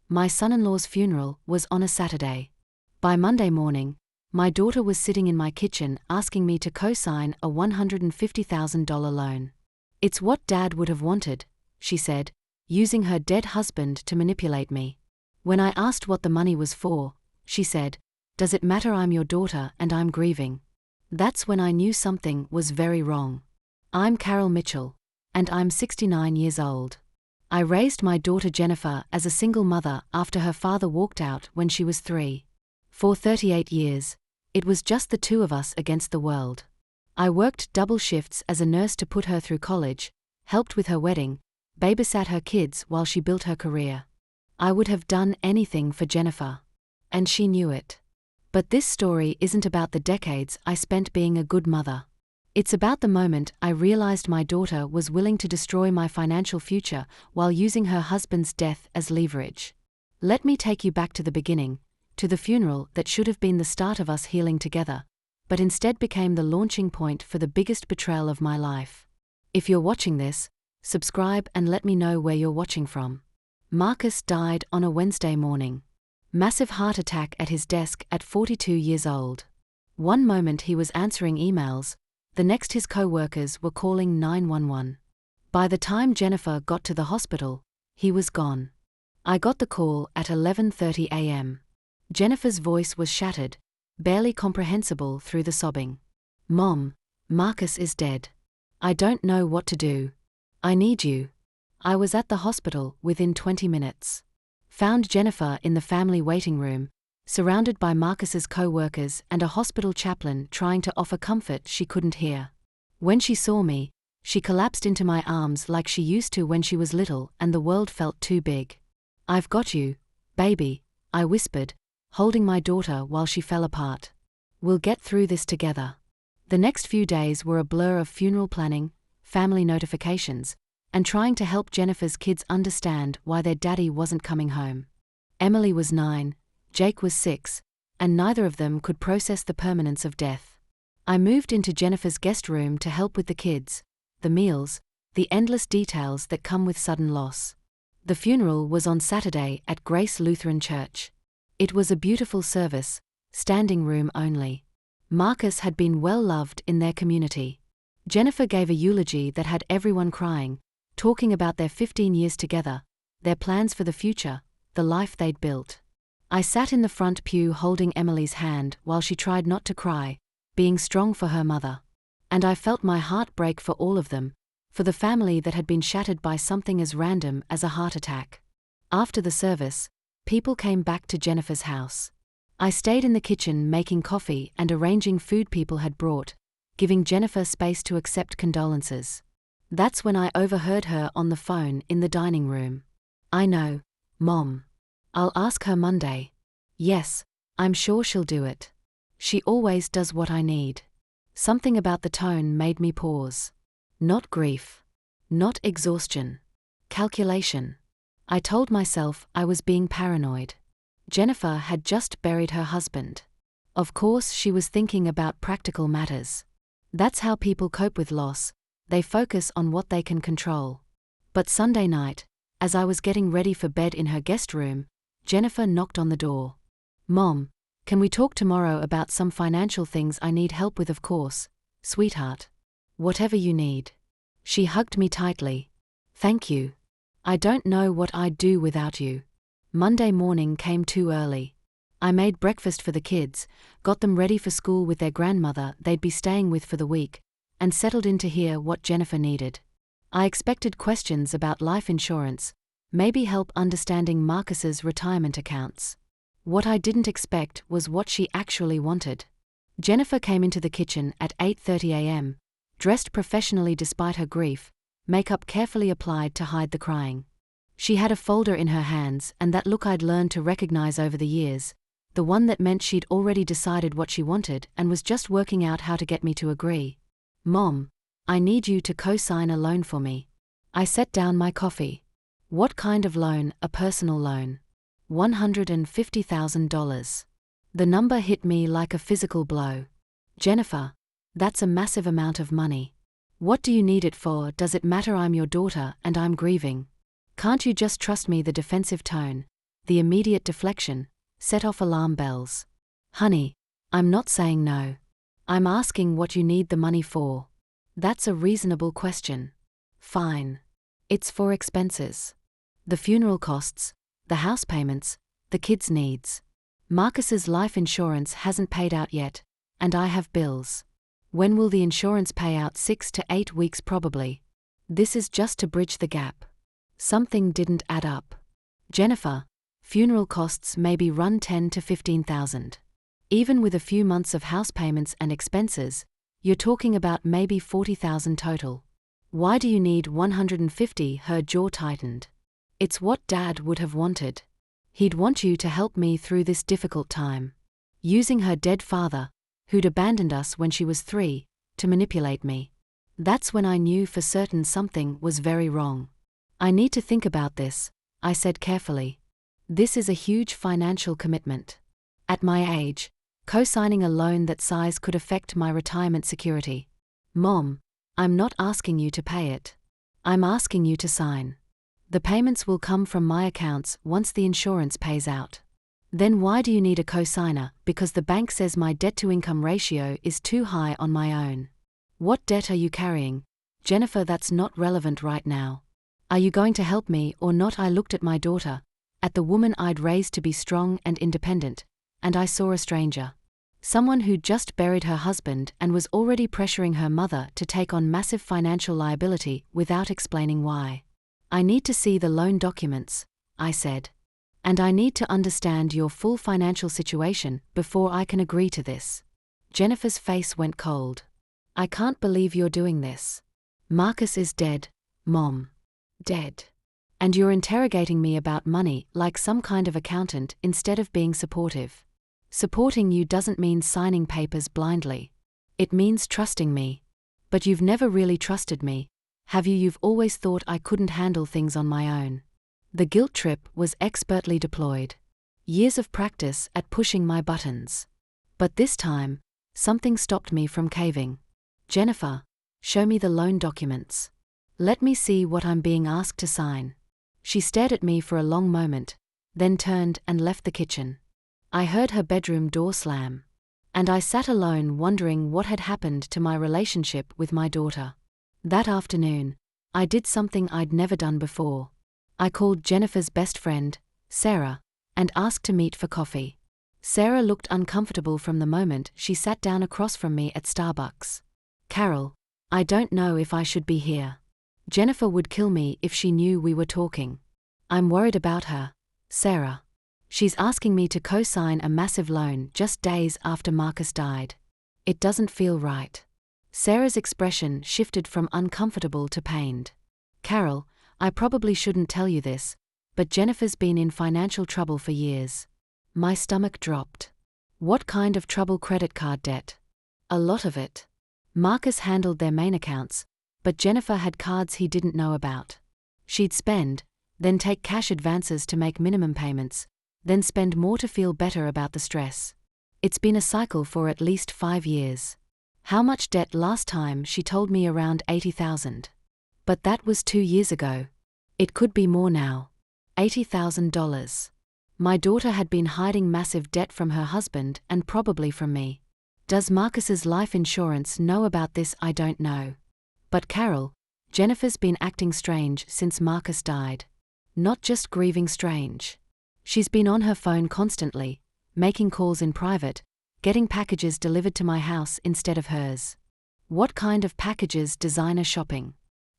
My son-in-law's funeral was on a Saturday. By Monday morning, my daughter was sitting in my kitchen asking me to co-sign a $150,000 loan. "It's what Dad would have wanted," she said, using her dead husband to manipulate me. When I asked what the money was for, she said, "Does it matter? I'm your daughter and I'm grieving." That's when I knew something was very wrong. I'm Carol Mitchell, and I'm 69 years old. I raised my daughter Jennifer as a single mother after her father walked out when she was 3. For 38 years, it was just the two of us against the world. I worked double shifts as a nurse to put her through college, helped with her wedding, babysat her kids while she built her career. I would have done anything for Jennifer. And she knew it. But this story isn't about the decades I spent being a good mother. It's about the moment I realized my daughter was willing to destroy my financial future while using her husband's death as leverage. Let me take you back to the beginning, to the funeral that should have been the start of us healing together, but instead became the launching point for the biggest betrayal of my life. If you're watching this, subscribe and let me know where you're watching from. Marcus died on a Wednesday morning. Massive heart attack at his desk at 42 years old. One moment he was answering emails, the next his co-workers were calling 911. By the time Jennifer got to the hospital, he was gone. I got the call at 11:30 a.m. Jennifer's voice was shattered, barely comprehensible through the sobbing. "Mom, Marcus is dead. I don't know what to do. I need you." I was at the hospital within 20 minutes. Found Jennifer in the family waiting room, surrounded by Marcus's co-workers and a hospital chaplain trying to offer comfort she couldn't hear. When she saw me, she collapsed into my arms like she used to when she was little and the world felt too big. "I've got you, baby," I whispered, holding my daughter while she fell apart. "We'll get through this together." The next few days were a blur of funeral planning, family notifications, and trying to help Jennifer's kids understand why their daddy wasn't coming home. Emily was 9, Jake was 6, and neither of them could process the permanence of death. I moved into Jennifer's guest room to help with the kids, the meals, the endless details that come with sudden loss. The funeral was on Saturday at Grace Lutheran Church. It was a beautiful service, standing room only. Marcus had been well loved in their community. Jennifer gave a eulogy that had everyone crying, talking about their 15 years together, their plans for the future, the life they'd built. I sat in the front pew holding Emily's hand while she tried not to cry, being strong for her mother. And I felt my heart break for all of them, for the family that had been shattered by something as random as a heart attack. After the service, people came back to Jennifer's house. I stayed in the kitchen making coffee and arranging food people had brought, giving Jennifer space to accept condolences. That's when I overheard her on the phone in the dining room. "I know, Mom. I'll ask her Monday." "Yes, I'm sure she'll do it. She always does what I need." Something about the tone made me pause. Not grief. Not exhaustion. Calculation. I told myself I was being paranoid. Jennifer had just buried her husband. Of course she was thinking about practical matters. That's how people cope with loss, they focus on what they can control. But Sunday night, as I was getting ready for bed in her guest room, Jennifer knocked on the door. "Mom, can we talk tomorrow about some financial things I need help with?" "Of course, sweetheart. Whatever you need." She hugged me tightly. "Thank you. I don't know what I'd do without you." Monday morning came too early. I made breakfast for the kids, got them ready for school with their grandmother they'd be staying with for the week, and settled in to hear what Jennifer needed. I expected questions about life insurance, maybe help understanding Marcus's retirement accounts. What I didn't expect was what she actually wanted. Jennifer came into the kitchen at 8:30 a.m., dressed professionally despite her grief, makeup carefully applied to hide the crying. She had a folder in her hands and that look I'd learned to recognize over the years, the one that meant she'd already decided what she wanted and was just working out how to get me to agree. "Mom, I need you to co-sign a loan for me." I set down my coffee. "What kind of loan?" "A personal loan. $150,000. The number hit me like a physical blow. "Jennifer, that's a massive amount of money. What do you need it for?" "Does it matter? I'm your daughter and I'm grieving. Can't you just trust me?" The defensive tone, the immediate deflection, set off alarm bells. Honey, I'm not saying no. I'm asking what you need the money for. That's a reasonable question. Fine. It's for expenses. The funeral costs, the house payments, the kids' needs. Marcus's life insurance hasn't paid out yet, and I have bills. When will the insurance pay out? 6 to 8 weeks probably. This is just to bridge the gap. Something didn't add up. Jennifer, funeral costs maybe run 10 to 15,000. Even with a few months of house payments and expenses, you're talking about maybe 40,000 total. Why do you need 150? Her jaw tightened. It's what Dad would have wanted. He'd want you to help me through this difficult time. Using her dead father, who'd abandoned us when she was 3, to manipulate me. That's when I knew for certain something was very wrong. I need to think about this, I said carefully. This is a huge financial commitment. At my age, co-signing a loan that size could affect my retirement security. Mom, I'm not asking you to pay it. I'm asking you to sign. The payments will come from my accounts once the insurance pays out. Then why do you need a co-signer? Because the bank says my debt-to-income ratio is too high on my own. What debt are you carrying? Jennifer, that's not relevant right now. Are you going to help me or not? I looked at my daughter, at the woman I'd raised to be strong and independent, and I saw a stranger. Someone who'd just buried her husband and was already pressuring her mother to take on massive financial liability without explaining why. I need to see the loan documents, I said. And I need to understand your full financial situation before I can agree to this. Jennifer's face went cold. I can't believe you're doing this. Marcus is dead, Mom. Dead. And you're interrogating me about money like some kind of accountant instead of being supportive. Supporting you doesn't mean signing papers blindly. It means trusting me. But you've never really trusted me, have you? You've always thought I couldn't handle things on my own. The guilt trip was expertly deployed. Years of practice at pushing my buttons. But this time, something stopped me from caving. Jennifer, show me the loan documents. Let me see what I'm being asked to sign. She stared at me for a long moment, then turned and left the kitchen. I heard her bedroom door slam. And I sat alone wondering what had happened to my relationship with my daughter. That afternoon, I did something I'd never done before. I called Jennifer's best friend, Sarah, and asked to meet for coffee. Sarah looked uncomfortable from the moment she sat down across from me at Starbucks. Carol, I don't know if I should be here. Jennifer would kill me if she knew we were talking. I'm worried about her, Sarah. She's asking me to co-sign a massive loan just days after Marcus died. It doesn't feel right. Sarah's expression shifted from uncomfortable to pained. Carol, I probably shouldn't tell you this, but Jennifer's been in financial trouble for years. My stomach dropped. What kind of trouble? Credit card debt. A lot of it. Marcus handled their main accounts, but Jennifer had cards he didn't know about. She'd spend, then take cash advances to make minimum payments, then spend more to feel better about the stress. It's been a cycle for at least 5 years. How much debt last time? She told me around 80,000. But that was 2 years ago. It could be more now. $80,000. My daughter had been hiding massive debt from her husband and probably from me. Does Marcus's life insurance know about this? I don't know. But Carol, Jennifer's been acting strange since Marcus died. Not just grieving strange. She's been on her phone constantly, making calls in private, getting packages delivered to my house instead of hers. What kind of packages? Designer shopping.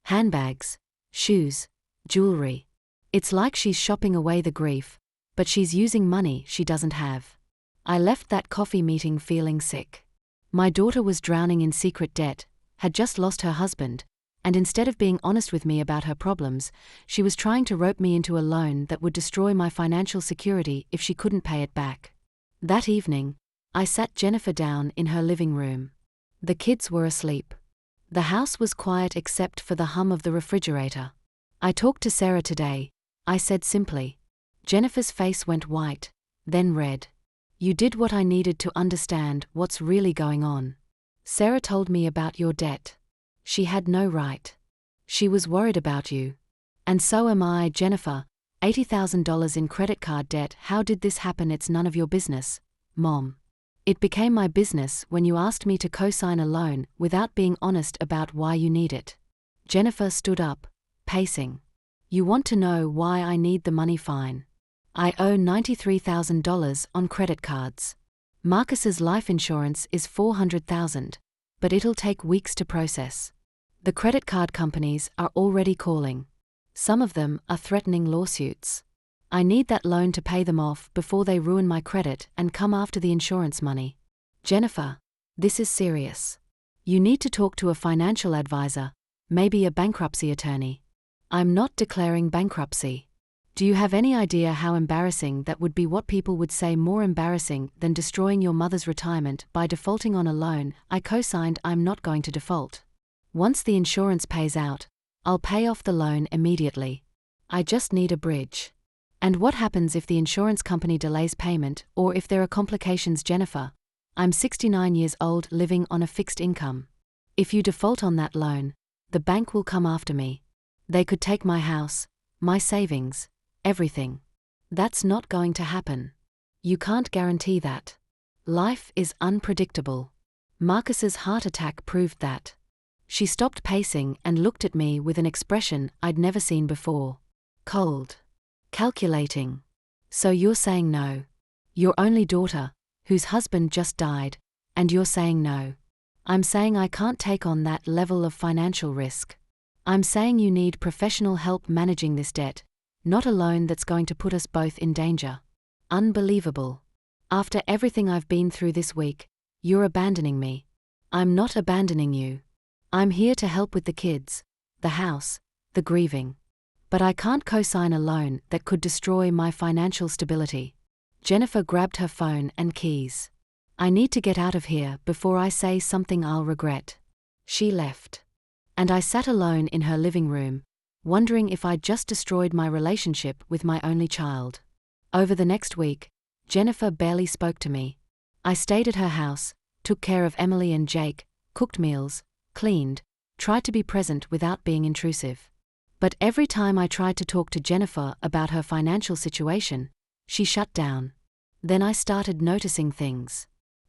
Handbags, shoes, jewelry. It's like she's shopping away the grief, but she's using money she doesn't have. I left that coffee meeting feeling sick. My daughter was drowning in secret debt, had just lost her husband, and instead of being honest with me about her problems, she was trying to rope me into a loan that would destroy my financial security if she couldn't pay it back. That evening, I sat Jennifer down in her living room. The kids were asleep. The house was quiet except for the hum of the refrigerator. I talked to Sarah today, I said simply. Jennifer's face went white, then red. You did what I needed to understand what's really going on. Sarah told me about your debt. She had no right. She was worried about you. And so am I. Jennifer, $80,000 in credit card debt. How did this happen? It's none of your business, Mom. It became my business when you asked me to co-sign a loan without being honest about why you need it. Jennifer stood up, pacing. You want to know why I need the money? Fine. I owe $93,000 on credit cards. Marcus's life insurance is $400,000, but it'll take weeks to process. The credit card companies are already calling. Some of them are threatening lawsuits. I need that loan to pay them off before they ruin my credit and come after the insurance money. Jennifer, this is serious. You need to talk to a financial advisor, maybe a bankruptcy attorney. I'm not declaring bankruptcy. Do you have any idea how embarrassing that would be? What people would say more embarrassing than destroying your mother's retirement by defaulting on a loan I co-signed? I'm not going to default. Once the insurance pays out, I'll pay off the loan immediately. I just need a bridge. And what happens if the insurance company delays payment or if there are complications? Jennifer, I'm 69 years old living on a fixed income. If you default on that loan, the bank will come after me. They could take my house, my savings, everything. That's not going to happen. You can't guarantee that. Life is unpredictable. Marcus's heart attack proved that. She stopped pacing and looked at me with an expression I'd never seen before. Cold. Calculating. So you're saying no? Your only daughter, whose husband just died, and you're saying no? I'm saying I can't take on that level of financial risk. I'm saying you need professional help managing this debt, not a loan that's going to put us both in danger. Unbelievable. After everything I've been through this week, you're abandoning me. I'm not abandoning you. I'm here to help with the kids, the house, the grieving. But I can't co-sign a loan that could destroy my financial stability. Jennifer grabbed her phone and keys. I need to get out of here before I say something I'll regret. She left. And I sat alone in her living room, wondering if I'd just destroyed my relationship with my only child. Over the next week, Jennifer barely spoke to me. I stayed at her house, took care of Emily and Jake, cooked meals, cleaned, tried to be present without being intrusive. But every time I tried to talk to Jennifer about her financial situation, she shut down. Then I started noticing things.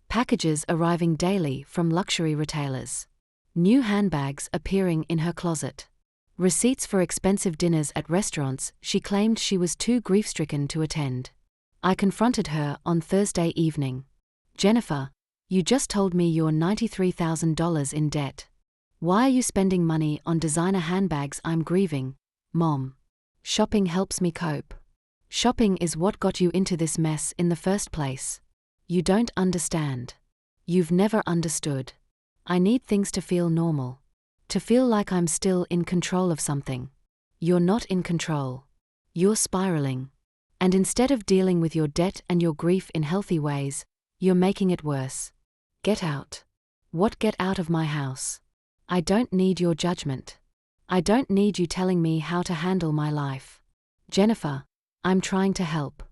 Packages arriving daily from luxury retailers. New handbags appearing in her closet. Receipts for expensive dinners at restaurants she claimed she was too grief-stricken to attend. I confronted her on Thursday evening. Jennifer, you just told me you're $93,000 in debt. Why are you spending money on designer handbags? I'm grieving, Mom. Shopping helps me cope. Shopping is what got you into this mess in the first place. You don't understand. You've never understood. I need things to feel normal. To feel like I'm still in control of something. You're not in control. You're spiraling. And instead of dealing with your debt and your grief in healthy ways, you're making it worse. Get out. What? Get out of my house. I don't need your judgment. I don't need you telling me how to handle my life. Jennifer, I'm trying to help.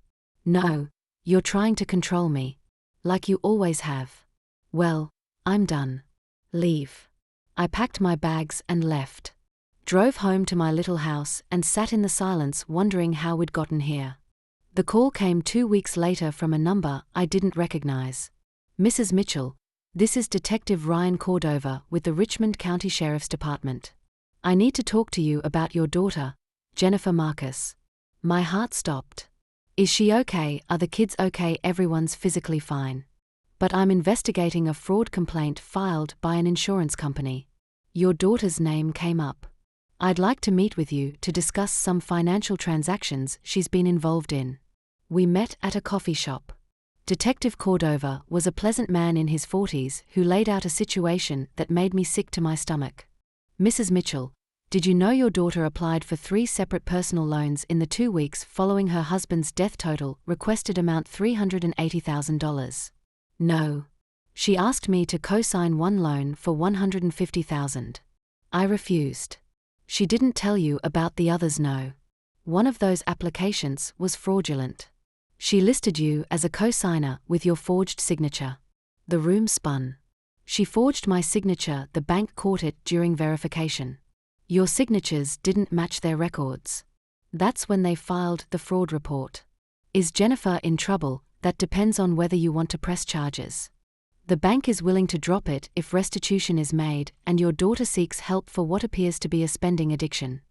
No, you're trying to control me. Like you always have. Well, I'm done. Leave. I packed my bags and left. Drove home to my little house and sat in the silence wondering how we'd gotten here. The call came 2 weeks later from a number I didn't recognize. Mrs. Mitchell, this is Detective Ryan Cordova with the Richmond County Sheriff's Department. I need to talk to you about your daughter, Jennifer Marcus. My heart stopped. Is she okay? Are the kids okay? Everyone's physically fine. But I'm investigating a fraud complaint filed by an insurance company. Your daughter's name came up. I'd like to meet with you to discuss some financial transactions she's been involved in. We met at a coffee shop. Detective Cordova was a pleasant man in his 40s who laid out a situation that made me sick to my stomach. Mrs. Mitchell, did you know your daughter applied for 3 separate personal loans in the 2 weeks following her husband's death? Total requested amount $380,000. No. She asked me to co-sign one loan for $150,000. I refused. She didn't tell you about the others? No. One of those applications was fraudulent. She listed you as a co-signer with your forged signature. The room spun. She forged my signature. The bank caught it during verification. Your signatures didn't match their records. That's when they filed the fraud report. Is Jennifer in trouble? That depends on whether you want to press charges. The bank is willing to drop it if restitution is made and your daughter seeks help for what appears to be a spending addiction.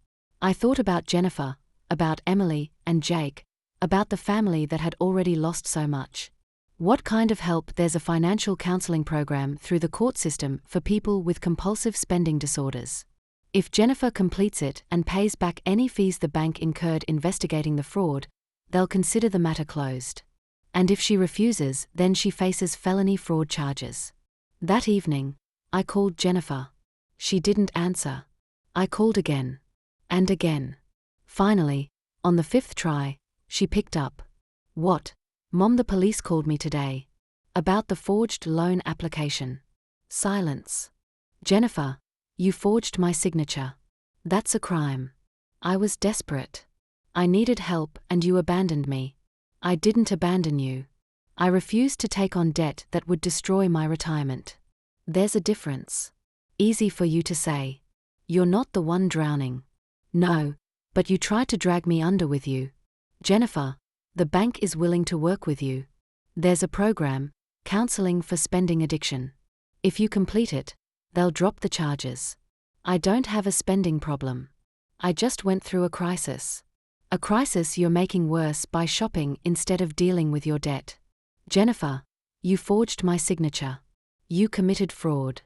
I thought about Jennifer, about Emily and Jake, about the family that had already lost so much. What kind of help? There's a financial counseling program through the court system for people with compulsive spending disorders. If Jennifer completes it and pays back any fees the bank incurred investigating the fraud, they'll consider the matter closed. And if she refuses, then she faces felony fraud charges. That evening, I called Jennifer. She didn't answer. I called again. And again. Finally, on the 5th try, she picked up. What? Mom, the police called me today. About the forged loan application. Silence. Jennifer, you forged my signature. That's a crime. I was desperate. I needed help and you abandoned me. I didn't abandon you. I refused to take on debt that would destroy my retirement. There's a difference. Easy for you to say. You're not the one drowning. No, but you tried to drag me under with you. Jennifer, the bank is willing to work with you. There's a program, counseling for spending addiction. If you complete it, they'll drop the charges. I don't have a spending problem. I just went through a crisis. A crisis you're making worse by shopping instead of dealing with your debt. Jennifer, you forged my signature. You committed fraud.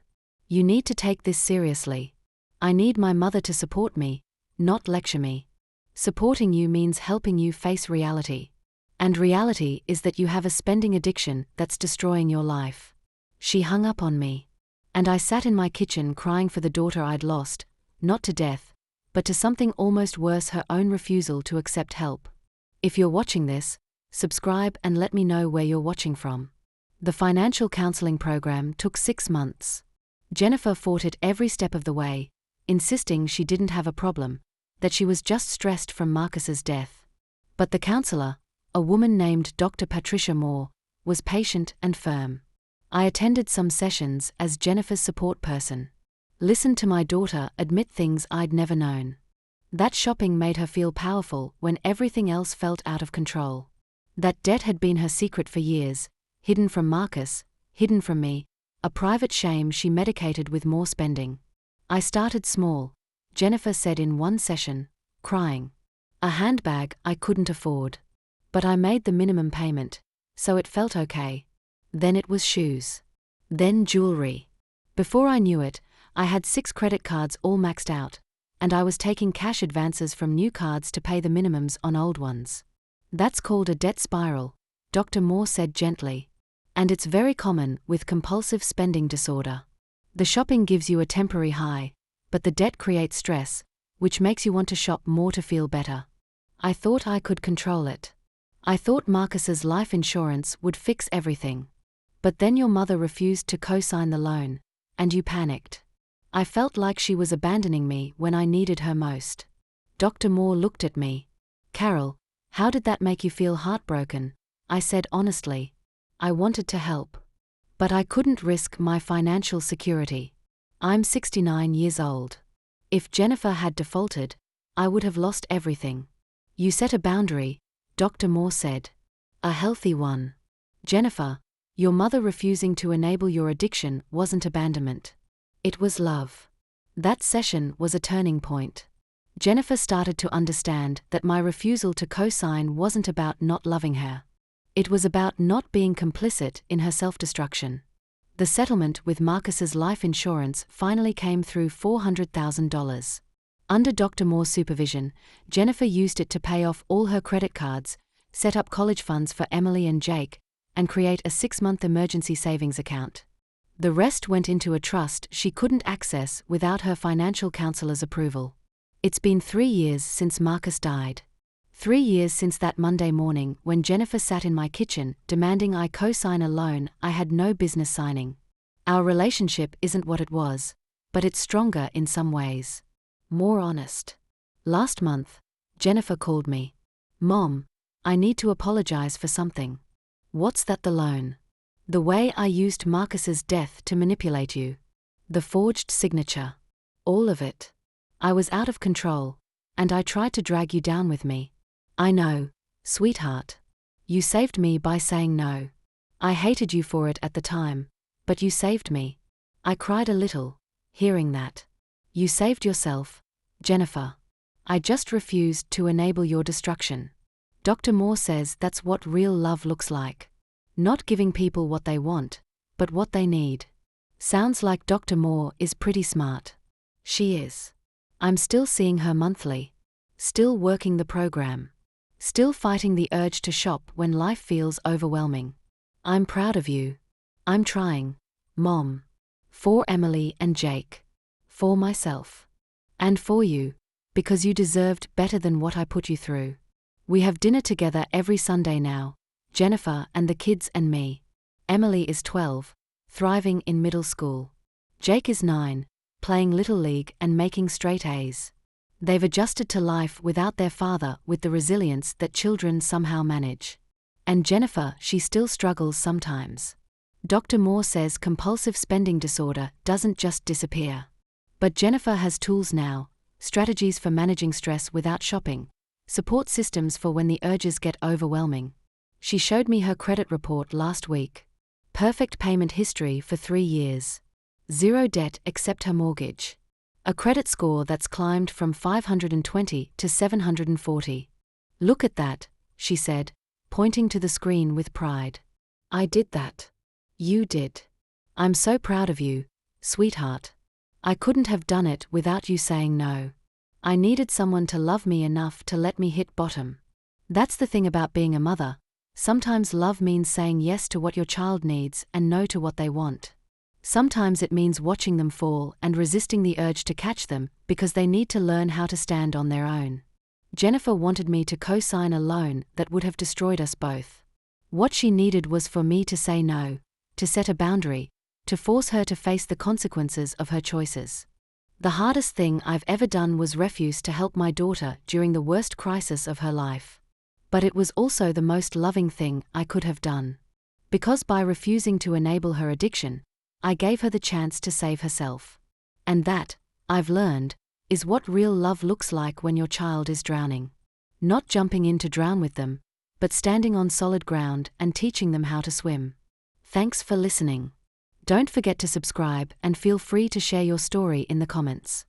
You need to take this seriously. I need my mother to support me, not lecture me. Supporting you means helping you face reality. And reality is that you have a spending addiction that's destroying your life. She hung up on me. And I sat in my kitchen crying for the daughter I'd lost, not to death, but to something almost worse, her own refusal to accept help. If you're watching this, subscribe and let me know where you're watching from. The financial counseling program took 6 months. Jennifer fought it every step of the way, insisting she didn't have a problem, that she was just stressed from Marcus's death. But the counselor, a woman named Dr. Patricia Moore, was patient and firm. I attended some sessions as Jennifer's support person. Listened to my daughter admit things I'd never known. That shopping made her feel powerful when everything else felt out of control. That debt had been her secret for years, hidden from Marcus, hidden from me, a private shame she medicated with more spending. I started small, Jennifer said in one session, crying. A handbag I couldn't afford. But I made the minimum payment, so it felt okay. Then it was shoes. Then jewelry. Before I knew it, I had 6 credit cards all maxed out, and I was taking cash advances from new cards to pay the minimums on old ones. That's called a debt spiral, Dr. Moore said gently. And it's very common with compulsive spending disorder. The shopping gives you a temporary high, but the debt creates stress, which makes you want to shop more to feel better. I thought I could control it. I thought Marcus's life insurance would fix everything. But then your mother refused to co-sign the loan, and you panicked. I felt like she was abandoning me when I needed her most. Dr. Moore looked at me. Carol, how did that make you feel? Heartbroken, I said honestly. I wanted to help. But I couldn't risk my financial security. I'm 69 years old. If Jennifer had defaulted, I would have lost everything. You set a boundary, Dr. Moore said. A healthy one. Jennifer, your mother refusing to enable your addiction wasn't abandonment. It was love. That session was a turning point. Jennifer started to understand that my refusal to co-sign wasn't about not loving her. It was about not being complicit in her self-destruction. The settlement with Marcus's life insurance finally came through $400,000. Under Dr. Moore's supervision, Jennifer used it to pay off all her credit cards, set up college funds for Emily and Jake, and create a 6-month emergency savings account. The rest went into a trust she couldn't access without her financial counselor's approval. It's been 3 years since Marcus died. 3 years since that Monday morning when Jennifer sat in my kitchen demanding I co-sign a loan I had no business signing. Our relationship isn't what it was, but it's stronger in some ways. More honest. Last month, Jennifer called me. Mom, I need to apologize for something. What's that? The loan. The way I used Marcus's death to manipulate you. The forged signature. All of it. I was out of control, and I tried to drag you down with me. I know, sweetheart. You saved me by saying no. I hated you for it at the time, but you saved me. I cried a little, hearing that. You saved yourself, Jennifer. I just refused to enable your destruction. Dr. Moore says that's what real love looks like. Not giving people what they want, but what they need. Sounds like Dr. Moore is pretty smart. She is. I'm still seeing her monthly. Still working the program. Still fighting the urge to shop when life feels overwhelming. I'm proud of you. I'm trying, Mom. For Emily and Jake. For myself. And for you, because you deserved better than what I put you through. We have dinner together every Sunday now, Jennifer and the kids and me. Emily is 12, thriving in middle school. Jake is 9, playing Little League and making straight A's. They've adjusted to life without their father with the resilience that children somehow manage. And Jennifer, she still struggles sometimes. Dr. Moore says compulsive spending disorder doesn't just disappear. But Jennifer has tools now, strategies for managing stress without shopping, support systems for when the urges get overwhelming. She showed me her credit report last week. Perfect payment history for 3 years. 0 debt except her mortgage. A credit score that's climbed from 520 to 740. Look at that, she said, pointing to the screen with pride. I did that. You did. I'm so proud of you, sweetheart. I couldn't have done it without you saying no. I needed someone to love me enough to let me hit bottom. That's the thing about being a mother. Sometimes love means saying yes to what your child needs and no to what they want. Sometimes it means watching them fall and resisting the urge to catch them because they need to learn how to stand on their own. Jennifer wanted me to co-sign a loan that would have destroyed us both. What she needed was for me to say no, to set a boundary, to force her to face the consequences of her choices. The hardest thing I've ever done was refuse to help my daughter during the worst crisis of her life. But it was also the most loving thing I could have done. Because by refusing to enable her addiction, I gave her the chance to save herself. And that, I've learned, is what real love looks like when your child is drowning. Not jumping in to drown with them, but standing on solid ground and teaching them how to swim. Thanks for listening. Don't forget to subscribe and feel free to share your story in the comments.